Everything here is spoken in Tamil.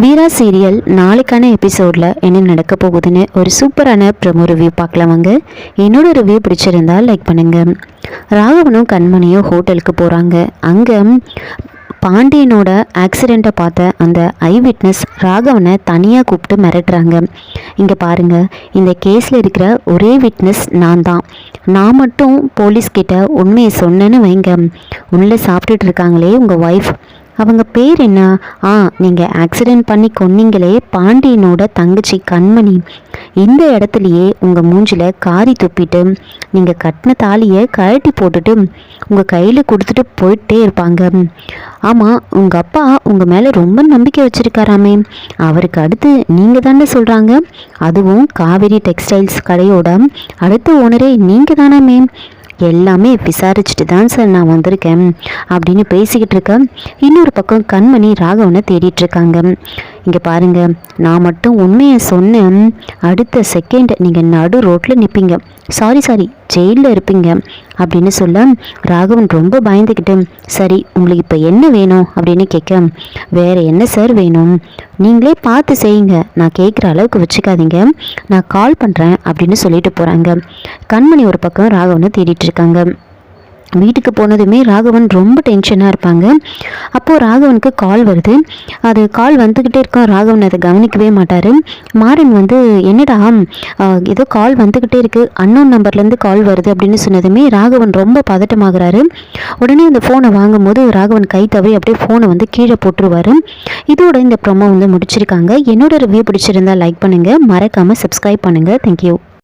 வீரா சீரியல் நாளைக்கான எபிசோடில் என்ன நடக்க போகுதுன்னு ஒரு சூப்பரான ப்ரமோ ரிவ்யூ பார்க்கலாம் வாங்க. என்னோட ரிவ்யூ பிடிச்சிருந்தா லைக் பண்ணுங்கள். ராகவனும் கண்மணியும் ஹோட்டலுக்கு போகிறாங்க. அங்கே பாண்டியனோட ஆக்சிடெண்ட்டை பார்த்த அந்த ஐ விட்னஸ் ராகவனை தனியாக கூப்பிட்டு மிரட்டுறாங்க. இங்கே பாருங்கள், இந்த கேஸில் இருக்கிற ஒரே விட்னஸ் நான் தான். நான் மட்டும் போலீஸ்கிட்ட உண்மையை சொன்னேன்னு வைங்க, உள்ளே சாப்பிட்டுட்டு இருக்காங்களே உங்கள் ஒய்ஃப், அவங்க பேர் என்ன? நீங்கள் ஆக்சிடெண்ட் பண்ணி கொன்னீங்களே பாண்டியனோட தங்கச்சி கண்மணி, இந்த இடத்துலையே உங்கள் மூஞ்சில் காரி துப்பிட்டு நீங்கள் கட்டின தாலியை கழட்டி போட்டுட்டு உங்கள் கையில் கொடுத்துட்டு போயிட்டே இருப்பாங்க. ஆமாம், உங்கள் அப்பா உங்கள் மேலே ரொம்ப நம்பிக்கை வச்சுருக்காராமே, அவருக்கு அடுத்து நீங்கள் தானே சொல்கிறாங்க. அதுவும் காவேரி டெக்ஸ்டைல்ஸ் கடையோட அடுத்த ஓனரே நீங்கள் தானே. எல்லாமே விசாரிச்சுட்டு தான் சார் நான் வந்திருக்கேன் அப்படின்னு பேசிக்கிட்டு இருக்கேன். இன்னொரு பக்கம் கண்மணி ராகவனை தேடிட்டு இருக்காங்க. இங்கே பாருங்க, நான் மட்டும் உண்மையை சொன்னேன், அடுத்த செகண்ட் நீங்கள் நடு ரோட்டில் நிற்பீங்க, சாரி ஜெயிலில் இருப்பீங்க அப்படின்னு சொல்ல ராகவன் ரொம்ப பயந்துக்கிட்டு, சரி உங்களுக்கு இப்போ என்ன வேணும் அப்படின்னு கேட்க, வேறு என்ன சார் வேணும், நீங்களே பார்த்து செய்யுங்க, நான் கேட்குற அளவுக்கு வச்சுக்காதீங்க, நான் கால் பண்ணுறேன் அப்படின்னு சொல்லிட்டு போகிறாங்க. கண்மணி ஒரு பக்கம் ராகவனை தேடிட்டு இருக்காங்க. வீட்டுக்கு போனதுமே ராகவன் ரொம்ப டென்ஷனாக இருப்பாங்க. அப்போது ராகவனுக்கு கால் வருது. அது கால் வந்துக்கிட்டே இருக்கும். ராகவன் அதை கவனிக்கவே மாட்டார். மாறன் என்னடா ஏதோ கால் வந்துக்கிட்டே இருக்குது, அன்னோன் நம்பர்லேருந்து கால் வருது அப்படின்னு சொன்னதுமே ராகவன் ரொம்ப பதட்டமாகறாரு. உடனே அந்த ஃபோனை வாங்கும்போது ராகவன் கை தவி அப்படியே ஃபோனை கீழே போட்டுருவார். இதோட இந்த ப்ரோமோ முடிச்சிருக்காங்க. என்னோட ரிவ்யூ பிடிச்சிருந்தா லைக் பண்ணுங்கள், மறக்காமல் சப்ஸ்கிரைப் பண்ணுங்கள். தேங்க்யூ.